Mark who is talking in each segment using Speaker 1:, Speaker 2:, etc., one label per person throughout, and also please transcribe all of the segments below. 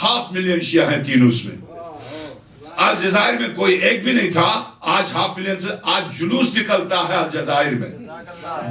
Speaker 1: 500,000 شیعہ ہیں تینوس میں. الجزائر میں کوئی ایک بھی نہیں تھا. آج 500,000 سے آج جلوس نکلتا ہے الجزائر میں,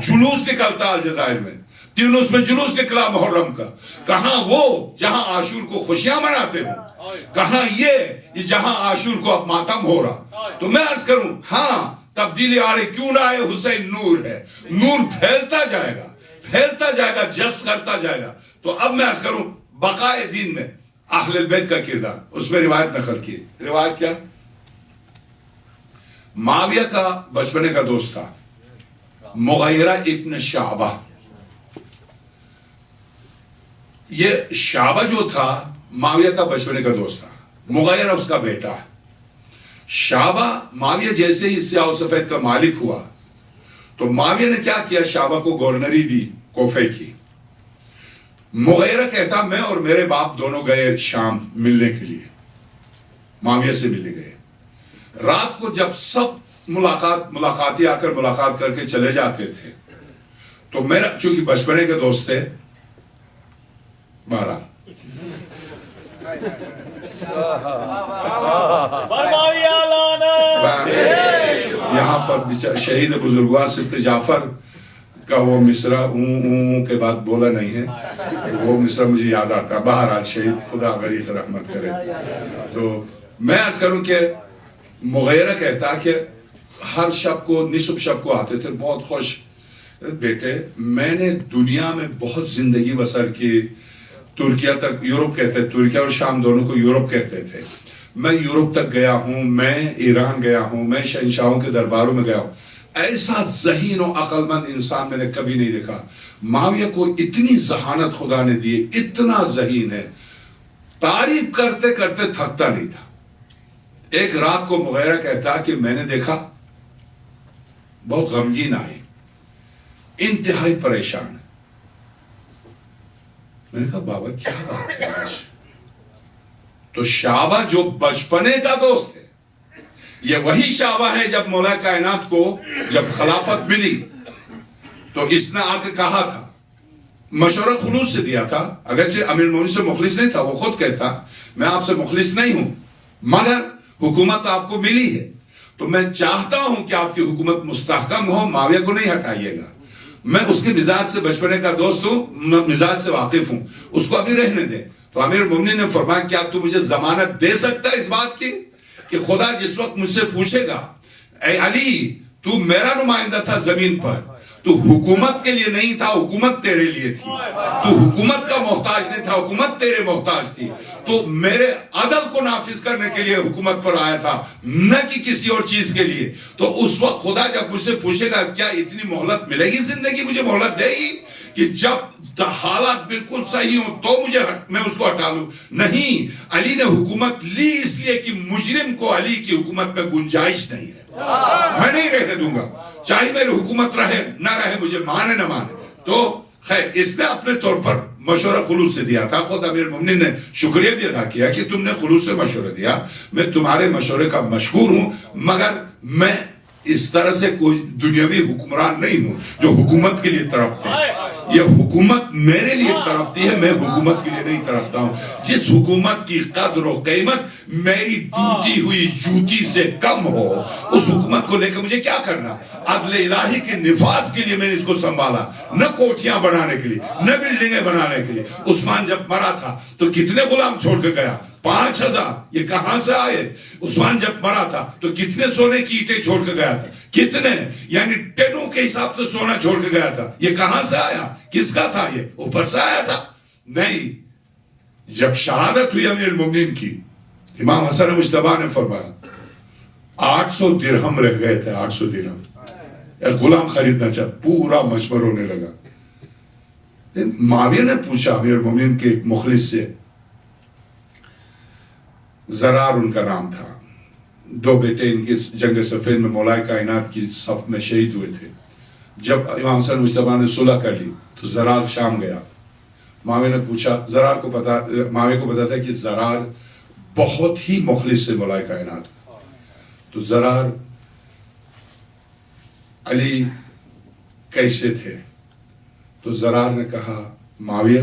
Speaker 1: جلوس نکلتا ہے الجزائر میں. تینوس میں جلوس نکلا محرم کا. کہاں وہ جہاں عاشور کو خوشیاں مناتے ہو, کہاں یہ جہاں عاشور کو اب ماتم ہو رہا. تو میں عرض کروں ہاں تبدیلی آ رہی کیوں نہ آئے. حسین نور ہے, نور پھیلتا جائے گا, پھیلتا جائے گا, جذب کرتا جائے گا. تو اب میں عرض کروں بقائے دین میں اہل البیت کا کردار, اس میں روایت نقل کی. روایت کیا؟ معاویہ کا بچپنے کا دوست تھا مغیرہ ابن شعبہ. یہ شعبہ جو تھا معاویہ کا بچپنے کا دوست تھا, مغیرہ اس کا بیٹا ہے. شعبہ معاویہ جیسے ہی سیاہ و سفید کا مالک ہوا تو معاویہ نے کیا کیا, شعبہ کو گورنری دی کوفے کی. مغیرہ کہتا میں اور میرے باپ دونوں گئے شام ملنے کے لیے, معاویہ سے ملنے گئے. رات کو جب سب ملاقاتی آ کر ملاقات کر کے چلے جاتے تھے تو میرا چونکہ بچپنے کے دوست تھے 12 یہاں پر شہید بزرگوار سبت جعفر کا وہ مصرع اون کے بعد بولا نہیں ہے, وہ مصرع مجھے یاد آتا. بہرحال شہید خدا غریق رحمت کرے. تو میں عرض کروں کہ مغیرہ کہتا کہ ہر شب کو نصف شب کو آتے تھے بہت خوش, بیٹے میں نے دنیا میں بہت زندگی بسر کی. ترکیہ تک, یورپ کہتے ہیں, ترکیہ اور شام دونوں کو یورپ کہتے تھے. میں یورپ تک گیا ہوں, میں ایران گیا ہوں, میں شہنشاہوں کے درباروں میں گیا ہوں. ایسا ذہین و عقل مند انسان میں نے کبھی نہیں دیکھا. معاویہ کو اتنی ذہانت خدا نے دی, اتنا ذہین ہے, تعریف کرتے کرتے تھکتا نہیں تھا. ایک رات کو مغیرہ کہتا کہ میں نے دیکھا بہت غمگین آئی, انتہائی پریشان. میں نے کہا بابا کیا بات ہے آج؟ تو شعبہ جو بچپنے کا دوست ہے, یہ وہی شعبہ ہے جب مولا کائنات کو جب خلافت ملی تو اس نے آ کے کہا تھا, مشورہ خلوص سے دیا تھا. اگرچہ امیر المومنین سے مخلص نہیں تھا, وہ خود کہتا میں آپ سے مخلص نہیں ہوں, مگر حکومت آپ کو ملی ہے تو میں چاہتا ہوں کہ آپ کی حکومت مستحکم ہو, معاویہ کو نہیں ہٹائیے گا. میں اس کے مزاج سے بچپنے کا دوست ہوں, مزاج سے واقف ہوں, اس کو ابھی رہنے دیں. تو امیر المومنین نے فرمایا کیا تو مجھے ضمانت دے سکتا ہے اس بات کی کہ خدا جس وقت مجھ سے پوچھے گا اے علی تو میرا نمائندہ تھا زمین پر, تو حکومت کے لیے نہیں تھا, حکومت تیرے لیے تھی. تو حکومت کا محتاج نہیں تھا, حکومت تیرے محتاج تھی. تو میرے عدل کو نافذ کرنے کے لیے حکومت پر آیا تھا, نہ کہ کسی اور چیز کے لیے. تو اس وقت خدا جب مجھ سے پوچھے گا کیا اتنی مہلت ملے گی, زندگی مجھے مہلت دے گی کہ جب حالات بالکل صحیح ہوں تو مجھے میں اس کو ہٹا لوں. نہیں, علی نے حکومت لی اس لیے کہ مجرم کو علی کی حکومت میں گنجائش نہیں ہے. میں نہیں رہنے دوں گا, چاہے میری حکومت رہے نہ رہے, مجھے مانے نہ مانے. تو خیر اس نے اپنے طور پر مشورہ خلوص سے دیا تھا. خود امیر المومنین نے شکریہ بھی ادا کیا کہ تم نے خلوص سے مشورہ دیا, میں تمہارے مشورے کا مشکور ہوں, مگر میں اس طرح سے کوئی دنیاوی حکمران نہیں ہوں جو حکومت کے لیے تڑپتے ہیں. یہ حکومت میرے لیے تڑپتی ہے, میں حکومت کے لیے نہیں تڑپتا ہوں. جس حکومت کی قدر و قیمت میری ٹوٹی ہوئی جوتی سے کم ہو, اس حکومت کو لے کے مجھے کیا کرنا. عدل الہی کے نفاذ کے لیے میں نے اس کو سنبھالا, نہ کوٹھیاں بنانے کے لیے, نہ بلڈنگیں بنانے کے لیے. عثمان جب مرا تھا تو کتنے غلام چھوڑ کے گیا, 5,000. یہ کہاں سے آئے؟ عثمان جب مرا تھا تو کتنے سونے کی اینٹیں چھوڑ کے گیا تھا, کتنے, یعنی ٹنوں کے حساب سے سونا چھوڑ کے گیا تھا. یہ کہاں سے آیا, کس کا تھا, یہ اوپر سے آیا تھا؟ نہیں. جب شہادت ہوئی امیر المومنین کی, امام حسن مجتبیٰ نے فرمایا 800 درہم رہ گئے تھے, 800 درہم. ایک غلام خریدنا چاہتا, پورا مشور ہونے لگا. معاویہ نے پوچھا امیر المومنین کے ایک مخلص سے, زرار ان کا نام تھا, 2 بیٹے ان کے جنگ صفین میں مولا کائنات کی صف میں شہید ہوئے تھے. جب امام حسن مجتبیٰ نے صلح کر لی تو زرار شام گیا. معاویہ نے پوچھا, معاویہ کو پتا تھا کہ زرار بہت ہی مخلص سے مولا کائنات. تو زرار علی کیسے تھے؟ تو زرار نے کہا معاویہ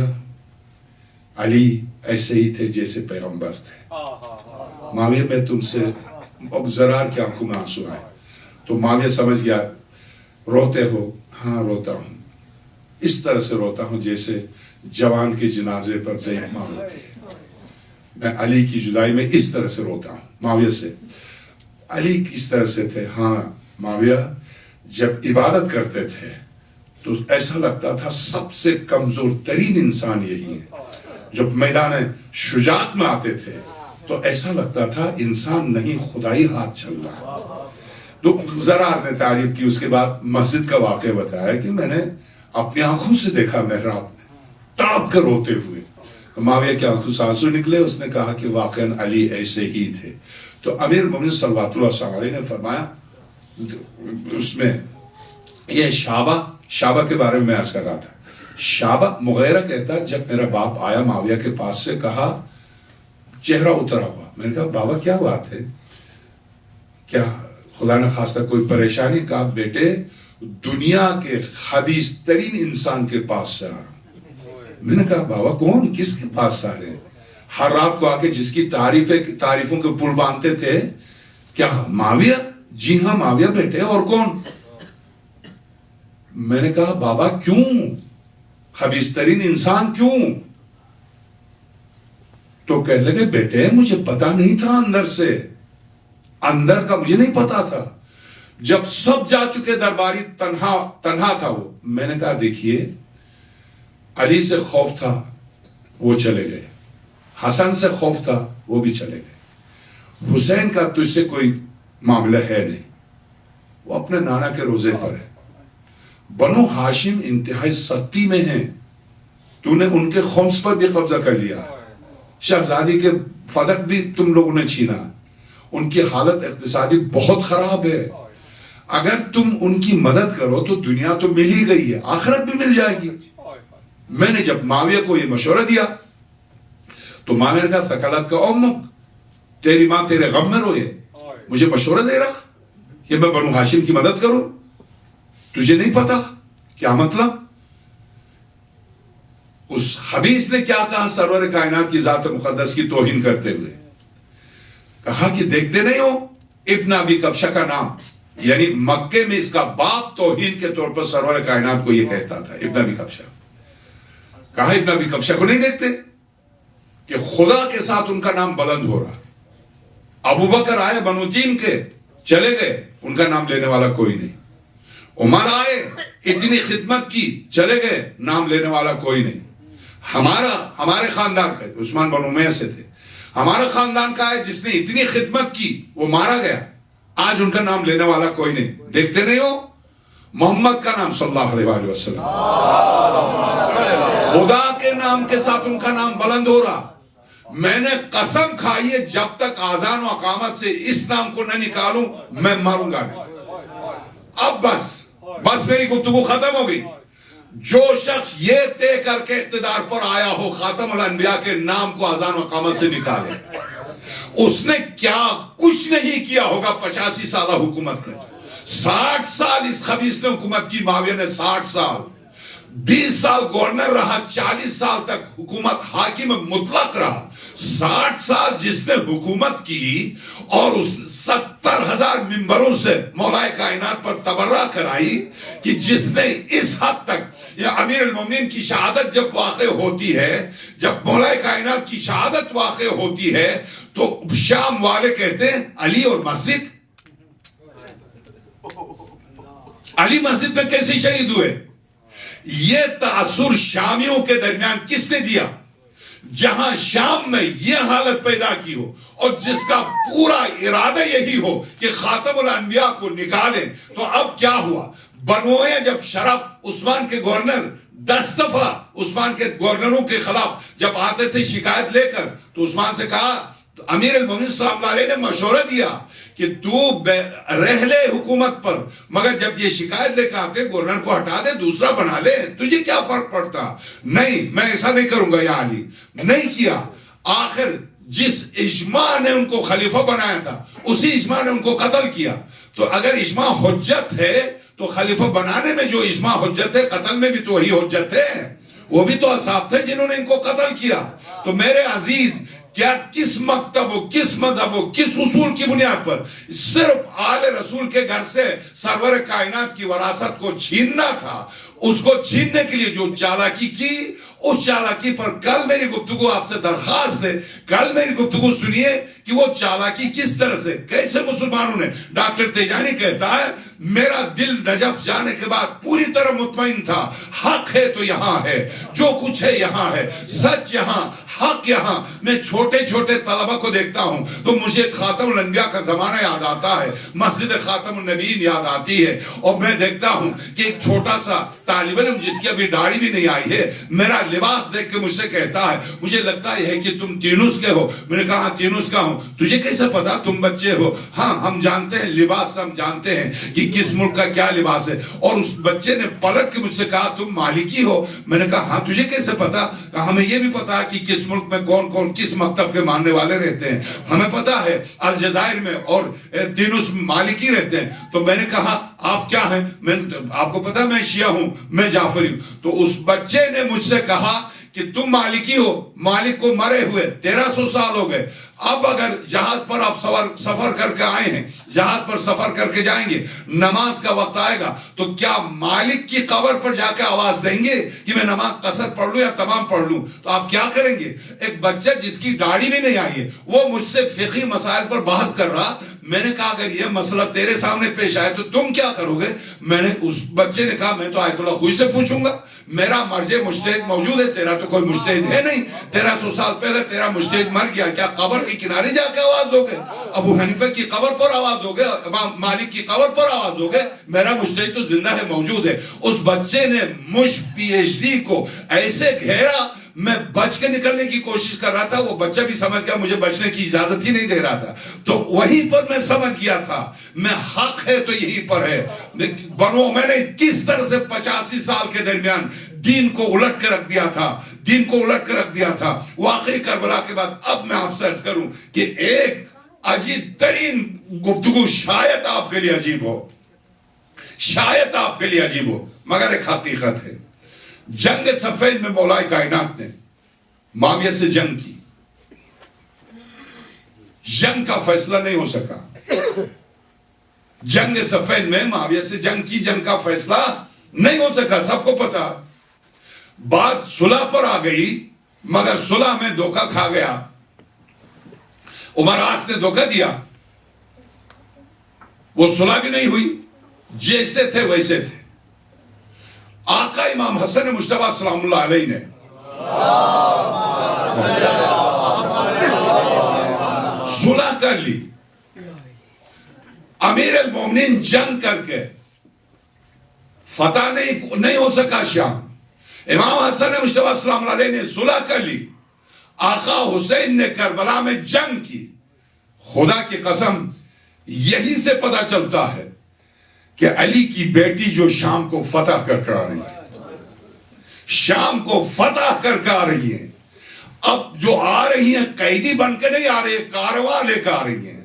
Speaker 1: علی ایسے ہی تھے جیسے پیغمبر تھے. معاویہ میں تم سے اب زرار کی آنکھوں میں آنسو آئے تو معاویہ سمجھ گیا روتے ہو. ہاں روتا ہوں, اس طرح سے روتا ہوں جیسے جوان کے جنازے پر ضعیف ماں روتی ہے. میں علی کی جدائی میں اس طرح سے روتا ہوں. معاویہ سے علی کس طرح سے تھے؟ ہاں معاویہ جب عبادت کرتے تھے تو ایسا لگتا تھا سب سے کمزور ترین انسان یہی ہے. جب میدان شجاعت میں آتے تھے تو ایسا لگتا تھا انسان نہیں خدائی ہاتھ چل رہا ہے. تو زرار نے تعریف کی. اس کے بعد مسجد کا واقعہ بتایا کہ میں نے اپنی آنکھوں سے دیکھا محراب میں تڑپ کر روتے ہوئے. معاویہ کی آنکھوں سے آنسو نکلے. اس نے کہا کہ واقعاً علی ایسے ہی تھے. تو امیر المومنین صلوات اللہ علیہ نے فرمایا اس میں یہ شعبہ کے بارے میں عرض کر رہا تھا. شعبہ مغیرہ کہتا جب میرا باپ آیا معاویہ کے پاس سے, کہا چہرہ اترا ہوا. میں نے کہا بابا کیا بات ہے, کیا خدا نہ خواستہ کوئی پریشانی؟ کہا بیٹے دنیا کے خبیث ترین انسان کے پاس سے آ رہا ہوں. میں نے کہا بابا کون, کس کے پاس سے آ رہے ہیں؟ ہر رات کو آ کے جس کی تعریفوں کے پل باندھتے تھے. کیا معاویہ؟ جی ہاں معاویہ بیٹے. اور کون؟ میں نے کہا بابا کیوں, خبیث ترین انسان کیوں؟ تو کہنے لگے بیٹے مجھے پتا نہیں تھا, اندر کا مجھے نہیں پتا تھا. جب سب جا چکے درباری تنہا تھا وہ. میں نے کہا دیکھیے علی سے خوف تھا وہ چلے گئے, حسن سے خوف تھا وہ بھی چلے گئے, حسین کا تجھ سے کوئی معاملہ ہے نہیں, وہ اپنے نانا کے روزے پر ہے. بنو ہاشم انتہائی سختی میں ہیں, تو نے ان کے خمس پر بھی قبضہ کر لیا, شہزادی کے فدق بھی تم لوگوں نے چھینا, ان کی حالت اقتصادی بہت خراب ہے. اگر تم ان کی مدد کرو تو دنیا تو مل ہی گئی ہے, آخرت بھی مل جائے گی. میں نے جب معاویہ کو یہ مشورہ دیا تو معاویہ نے کہا ثقلت کا امک, تیری ماں تیرے غم میں روئے, مجھے مشورہ دے رہا کہ میں بنو ہاشم کی مدد کروں, تجھے نہیں پتا کیا مطلب؟ اس خبیث نے کیا کہا سرور کائنات کی ذات مقدس کی توہین کرتے ہوئے؟ کہا کہ دیکھتے نہیں ہو ابن ابی کبشہ کا نام, یعنی مکے میں اس کا باپ توہین کے طور پر سرور کائنات کو یہ کہتا تھا ابن ابی کبشہ. کہا ابن ابی کبشہ کو نہیں دیکھتے کہ خدا کے ساتھ ان کا نام بلند ہو رہا. ابو بکر آئے بنو تیم کے, چلے گئے, ان کا نام لینے والا کوئی نہیں. عمر آئے, اتنی خدمت کی, چلے گئے, نام لینے والا کوئی نہیں. ہمارے خاندان کا, عثمان بن امیہ سے تھے, ہمارا خاندان کا ہے جس نے اتنی خدمت کی وہ مارا گیا, آج ان کا نام لینے والا کوئی نہیں. دیکھتے نہیں ہو محمد کا نام صلی اللہ علیہ وسلم, خدا کے نام کے ساتھ ان کا نام بلند ہو رہا. میں نے قسم کھائی ہے جب تک آذان و اقامت سے اس نام کو نہ نکالوں میں مروں گا نہیں. اب بس میری گفتگو ختم ہو گئی. جو شخص یہ طے کر کے اقتدار پر آیا ہو خاتم الانبیاء کے نام کو آذان و اقامت سے نکالے, اس نے کیا کچھ نہیں کیا ہوگا 85 سالہ حکومت میں. 60 سال اس خبیث نے حکومت کی. معاویہ نے 60 سال, 20 سال گورنر رہا, 40 سال تک حکومت حاکم مطلق رہا. 60 سال جس نے حکومت کی اور اس 70,000 ممبروں سے مولا کائنات پر تبرہ کرائی کہ جس نے اس حد تک, یا امیر المومنین کی شہادت جب واقع ہوتی ہے, جب مولا کائنات کی شہادت واقع ہوتی ہے تو شام والے کہتے ہیں علی اور مسجد, علی مسجد میں کیسے شہید ہوئے؟ یہ تاثر شامیوں کے درمیان کس نے دیا؟ جہاں شام میں یہ حالت پیدا کی ہو اور جس کا پورا ارادہ یہی ہو کہ خاتم الانبیاء کو نکالیں. تو اب کیا ہوا؟ بنوئے جب شرف عثمان کے گورنر 10 دفعہ عثمان کے گورنروں کے خلاف جب آتے تھے شکایت لے کر, تو عثمان سے کہا, امیر المومنین صلی اللہ علیہ نے مشورہ دیا کہ تو رہ لے حکومت پر, مگر جب یہ شکایت لے کے آتے گورنر کو ہٹا دے, دوسرا بنا لے, تجھے کیا فرق پڑتا؟ نہیں, میں ایسا نہیں کروں گا یا علی. نہیں کیا. آخر جس اجماع نے ان کو خلیفہ بنایا تھا اسی اجماع نے ان کو قتل کیا. تو اگر اجماع حجت ہے تو خلیفہ بنانے میں جو اجماع حجت ہے قتل میں بھی تو وہی حجت ہے. وہ بھی تو اصحاب تھے جنہوں نے ان کو قتل کیا. تو میرے عزیز کیا کس مکتب ہو, کس مذہب ہو, کس اصول کی بنیاد پر صرف آل رسول کے گھر سے سرور کائنات کی وراثت کو چھیننا تھا؟ اس کو چھیننے کے لیے جو چالاکی کی, اس چالاکی پر کل میری گفتگو آپ سے درخواست ہے, کل میری گفتگو سنیے کہ وہ چالاکی کس طرح سے, کیسے مسلمانوں نے. ڈاکٹر تیجانی کہتا ہے میرا دل نجف جانے کے بعد پوری طرح مطمئن تھا, حق ہے تو یہاں ہے, جو کچھ ہے یہاں ہے, سچ یہاں, حق یہاں. میں چھوٹے چھوٹے طلبہ کو دیکھتا ہوں تو مجھے خاتم الانبیاء کا زمانہ یاد آتا ہے, مسجد خاتم النبیین یاد آتی ہے, اور میں دیکھتا ہوں کہ ایک چھوٹا سا طالب علم جس کی ابھی داڑھی بھی نہیں آئی ہے, میرا لباس دیکھ کے مجھ سے کہتا ہے مجھے لگتا ہے کہ تم تینوس کے ہو. میں نے کہا تینوس کا ہوں. تجھے کیسے پتا, تم بچے ہو؟ ہاں ہم جانتے ہیں, لباس ہم جانتے ہیں کہ کس ملک کا کیا لباس ہے. اور اس بچے نے پلٹ کے مجھ سے کہا تم مالکی ہو. میں نے کہا ہاں تجھے کیسے پتا؟ کہا ہمیں یہ بھی پتا ہے کہ کس ملک میں کون کون کس مکتب کے ماننے والے رہتے ہیں, ہمیں پتا ہے الجزائر میں اور تینوس مالکی رہتے ہیں. تو میں نے کہا آپ کیا ہیں؟ آپ کو پتا میں شیعہ ہوں, میں جعفری ہوں. تو اس بچے نے مجھ سے کہا کہ تم مالکی ہو, مالک کو مرے ہوئے 1300 سال ہو گئے. اب اگر جہاز پر آپ سفر کر کے آئے ہیں, جہاز پر سفر کر کے جائیں گے, نماز کا وقت آئے گا تو کیا مالک کی قبر پر جا کے آواز دیں گے کہ میں نماز قصر پڑھ لوں یا تمام پڑھ لوں؟ تو آپ کیا کریں گے؟ ایک بچہ جس کی داڑھی بھی نہیں آئی ہے وہ مجھ سے فقہی مسائل پر بحث کر رہا. میں نے کہا اگر یہ مسئلہ تیرے سامنے پیش آئے تو تم کیا کرو گے؟ میں نے اس بچے نے کہا میں تو آیت اللہ خوئی سے پوچھوں گا, میرا مرجع مجتہد موجود ہے, تیرا تو کوئی مجتہد ہے نہیں. 1300 سال پہلے تیرا مجتہد مر گیا, کیا قبر کے کنارے جا کے آواز دو گے؟ ابو حنیفہ کی قبر پر آواز دو گے؟ امام مالک کی قبر پر آواز دو گے؟ میرا مجتہد تو زندہ ہے, موجود ہے. اس بچے نے مجھ پی ایچ ڈی کو ایسے گھیرا, میں بچ کے نکلنے کی کوشش کر رہا تھا, وہ بچہ بھی سمجھ گیا مجھے بچنے کی اجازت ہی نہیں دے رہا تھا. تو وہیں پر میں سمجھ گیا تھا میں حق ہے تو یہیں پر ہے. میں نے کس طرح سے 85 سال کے درمیان دین کو الٹ کے رکھ دیا تھا, دین کو الٹ کے رکھ دیا تھا. واقعی کربلا کے بعد اب میں آپ سے عرض کروں کہ ایک عجیب ترین گفتگو شاید آپ کے لیے عجیب ہو, شاید آپ کے لیے عجیب ہو, مگر ایک حقیقت ہے. جنگ صفین میں مولائے کائنات نے معاویہ سے جنگ کی. جنگ کا فیصلہ نہیں ہو سکا. جنگ صفین میں معاویہ سے جنگ کی, جنگ کا فیصلہ نہیں ہو سکا, سب کو پتا. بات صلح پر آ گئی مگر صلح میں دھوکہ کھا گیا. عمر عاص نے دھوکہ دیا, وہ صلح بھی نہیں ہوئی, جیسے تھے ویسے تھے. آقا امام حسن مجتبیٰ سلام اللہ علیہ نے صلح کر لی. امیر المومنین جنگ کر کے فتح نہیں ہو سکا شام. امام حسن مجتبیٰ سلام اللہ علیہ نے صلح کر لی. آقا حسین نے کربلا میں جنگ کی. خدا کی قسم یہی سے پتہ چلتا ہے کہ علی کی بیٹی جو شام کو فتح کر آ رہی ہے, شام کو فتح کر آ رہی ہے. اب جو آ رہی ہیں قیدی بن کے نہیں آ رہی ہیں, کارواں لے کے آ رہی ہیں,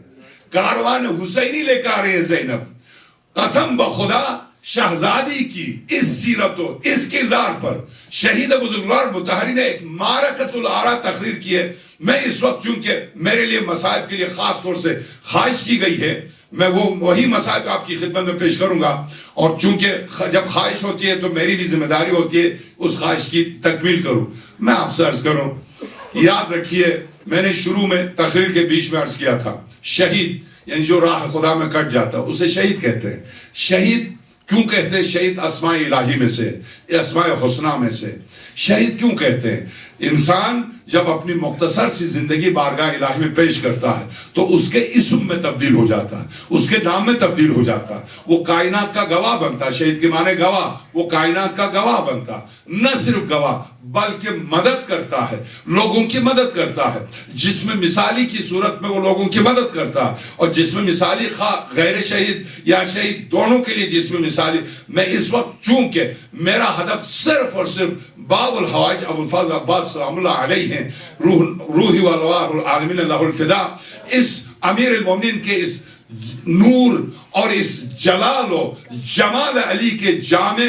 Speaker 1: کارواں حسینی لے کے آ رہی ہیں. زینب قسم بخدا شہزادی کی اس سیرت و اس کردار پر شہید بزرگوار مطہری نے ایک معرکۃ الآراء تقریر کی ہے. میں اس وقت چونکہ میرے لیے مسائب کے لیے خاص طور سے خواہش کی گئی ہے, میں وہی مسائل آپ کی خدمت میں پیش کروں گا. اور چونکہ جب خواہش ہوتی ہے تو میری بھی ذمہ داری ہوتی ہے اس خواہش کی تکمیل کروں. میں آپ سے عرض کروں, یاد رکھیے میں نے شروع میں تقریر کے بیچ میں عرض کیا تھا, شہید یعنی جو راہ خدا میں کٹ جاتا اسے شہید کہتے ہیں. شہید کیوں کہتے ہیں؟ شہید اسماء الہی میں سے, اسماء حسنہ میں سے. شہید کیوں کہتے ہیں؟ انسان جب اپنی مختصر سی زندگی بارگاہ الہی میں پیش کرتا ہے تو اس کے اسم میں تبدیل ہو جاتا ہے, اس کے نام میں تبدیل ہو جاتا ہے. وہ کائنات کا گواہ بنتا ہے. شہید کے معنی گواہ, وہ کائنات کا گواہ بنتا. نہ صرف گواہ بلکہ مدد کرتا ہے, لوگوں کی مدد کرتا ہے. جسم مثالی کی صورت میں وہ لوگوں کی مدد کرتا ہے, اور جسم مثالی خواہ غیر شہید یا شہید دونوں کے لیے جسم مثالی. میں اس وقت چونکہ میرا ہدف صرف اور صرف باب الحوائج ابو الفضل عباس سلام اللہ علیہ ہیں, روحی والوار العالمین اللہ الفدا, اس امیر المومنین کے اس نور اور اس جلال و جمال علی کے جامع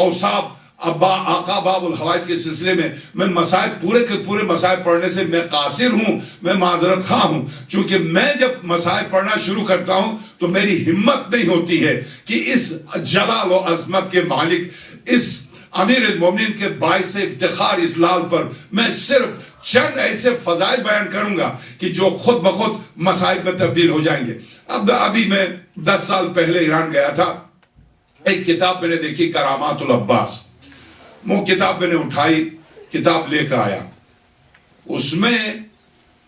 Speaker 1: اوصاف آقا باب الحوائج کے سلسلے میں مسائب پورے کے پورے مسائب پڑھنے سے میں قاصر ہوں، میں معذرت خواہ ہوں، چونکہ میں جب مسائب پڑھنا شروع کرتا ہوں تو میری ہمت نہیں ہوتی ہے کہ اس جلال و عظمت کے مالک، اس امیر المومنین کے باعث افتخار اس لال پر میں صرف چند ایسے فضائل بیان کروں گا کہ جو خود بخود مسائب میں تبدیل ہو جائیں گے۔ ابھی میں 10 سال پہلے ایران گیا تھا، ایک کتاب میں نے دیکھی کرامات العباس، وہ کتاب میں نے اٹھائی، کتاب لے کر آیا، اس میں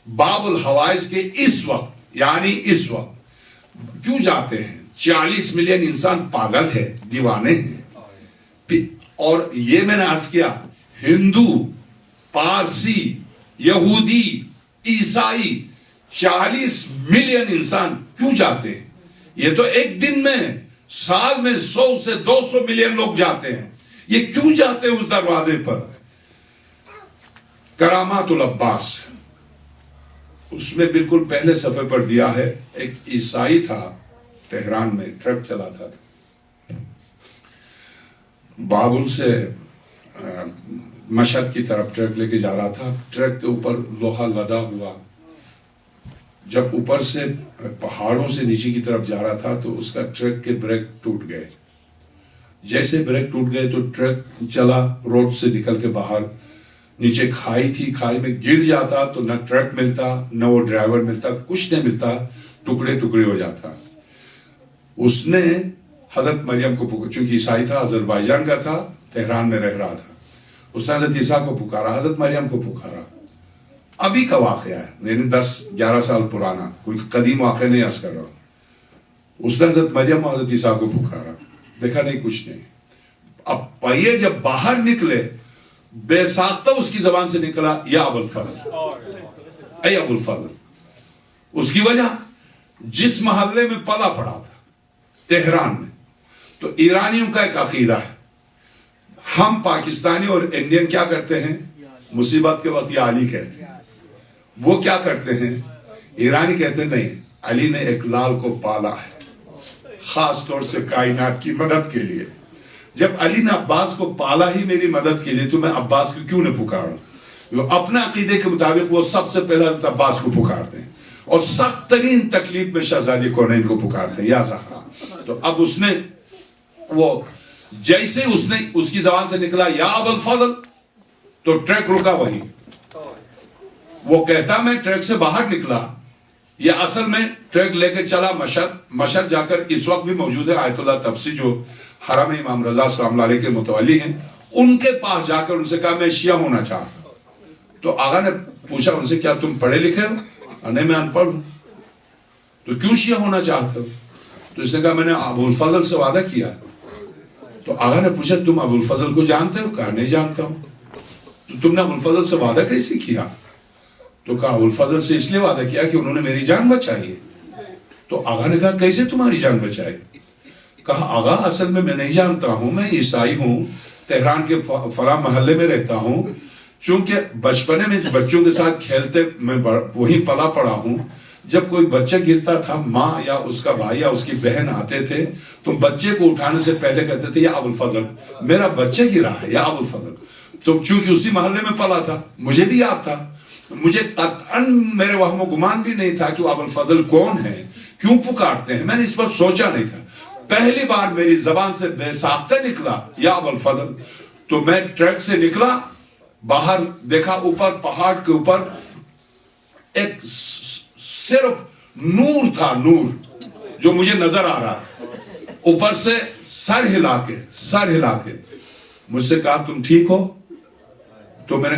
Speaker 1: باب الحوائج کے اس وقت کیوں جاتے ہیں 40 ملین انسان پاگل ہے، دیوانے ہیں، اور یہ میں نے عرض کیا ہندو، پارسی، یہودی، عیسائی 40 ملین انسان کیوں جاتے ہیں؟ یہ تو ایک دن میں، سال میں 100 سے 200 ملین لوگ جاتے ہیں، یہ کیوں جاتے ہیں اس دروازے پر؟ کرامات العباس، اس میں بالکل پہلے صفحے پر دیا ہے، ایک عیسائی تھا تہران میں، ٹرک چلاتا تھا، بابل سے مشہد کی طرف ٹرک لے کے جا رہا تھا، ٹرک کے اوپر لوہا لدا ہوا، جب اوپر سے پہاڑوں سے نیچے کی طرف جا رہا تھا تو اس کا ٹرک کے بریک ٹوٹ گئے، جیسے بریک ٹوٹ گئے تو ٹرک چلا روڈ سے نکل کے باہر، نیچے کھائی تھی، کھائی میں گر جاتا تو نہ ٹرک ملتا نہ وہ ڈرائیور ملتا، کچھ نہیں ملتا، ٹکڑے ٹکڑے ہو جاتا۔ اس نے حضرت مریم کو پکارا، چونکہ عیسائی تھا، آذربائیجان کا تھا، تہران میں رہ رہا تھا، اس نے حضرت عیسیٰ کو پکارا، حضرت مریم کو پکارا، ابھی کا واقعہ ہے، یعنی 10-11 سال پرانا، کوئی قدیم واقعہ نہیں عرض کر رہا ہوں۔ اس نے حضرت مریم اور حضرت عیسیٰ کو پکارا، دیکھا نہیں کچھ نہیں۔ اب پہیے جب باہر نکلے، بے ساختہ اس کی زبان سے نکلا یا ابو الفضل، اے ابو الفضل۔ اس کی وجہ جس محلے میں پلا پڑا تھا تہران میں، تو ایرانیوں کا ایک عقیدہ ہے، ہم پاکستانی اور انڈین کیا کرتے ہیں؟ مصیبت کے وقت یا علی کہتے ہیں، وہ کیا کرتے ہیں؟ ایرانی کہتے ہیں نہیں، علی نے ایک لال کو پالا ہے خاص طور سے کائنات کی مدد کے لیے، جب علی نے عباس کو پالا ہی میری مدد کے لیے تو میں عباس کو کیوں نہ پکاروں؟ وہ اپنے عقیدے کے مطابق وہ سب سے پہلے حضرت عباس کو پکارتے ہیں، اور سخت ترین تکلیف میں شہزادی کونین کو پکارتے ہیں، یا زہرا۔ تو اب اس نے وہ جیسے اس کی زبان سے نکلا یا ابو الفضل تو ٹرک رکا وہی، وہ کہتا میں ٹرک سے باہر نکلا، یہ اصل میں ٹرک لے کے چلا مشہد جا کر، اس وقت بھی موجود ہے آیت اللہ تبسی جو حرم امام رضا السلام اللہ علیہ کے متولی ہیں، ان کے پاس جا کر ان سے کہا میں شیعہ ہونا چاہتا ہوں۔ تو آقا نے پوچھا ان سے کیا تم پڑھے لکھے ہو؟ نہیں میں ان پڑھ ہوں۔ تو کیوں شیعہ ہونا چاہتے ہو؟ تو اس نے کہا میں نے ابو الفضل سے وعدہ کیا۔ تو آقا نے پوچھا تم ابو الفضل کو جانتے ہو؟ کہا نہیں جانتا ہوں۔ تو تم نے ابو الفضل سے وعدہ کیسے کیا؟ تو کہا ابو الفضل سے اس لیے وعدہ کیا کہ انہوں نے میری جان بچائی ہے۔ تو آقا نے کہا کیسے تمہاری جان بچائی؟ کہا آقا اصل میں نہیں جانتا ہوں، میں عیسائی ہوں، تہران کے فلاں محلے میں رہتا ہوں، چونکہ بچپنے میں بچوں کے ساتھ کھیلتے میں وہی پلا پڑا ہوں، جب کوئی بچہ گرتا تھا ماں یا اس کا بھائی یا اس کی بہن آتے تھے تو بچے کو اٹھانے سے پہلے کہتے تھے یا ابو الفضل، میرا بچہ گرا ہے یا ابو الفضل۔ تو چونکہ اسی محلے میں پلا تھا مجھے بھی یاد تھا، مجھے قطعاً میرے وہم و گمان بھی نہیں تھا کہ ابو الفضل کون ہے، کیوں پکارتے ہیں، میں نے اس پر سوچا نہیں تھا۔ پہلی بار میری زبان سے بے ساختہ نکلا یا ابو الفضل، تو میں ٹرک سے نکلا، باہر دیکھا اوپر پہاڑ کے اوپر ایک صرف نور تھا، نور جو مجھے نظر آ رہا، اوپر سے سر ہلا کے مجھ سے کہا تم ٹھیک ہو؟ تو میں نے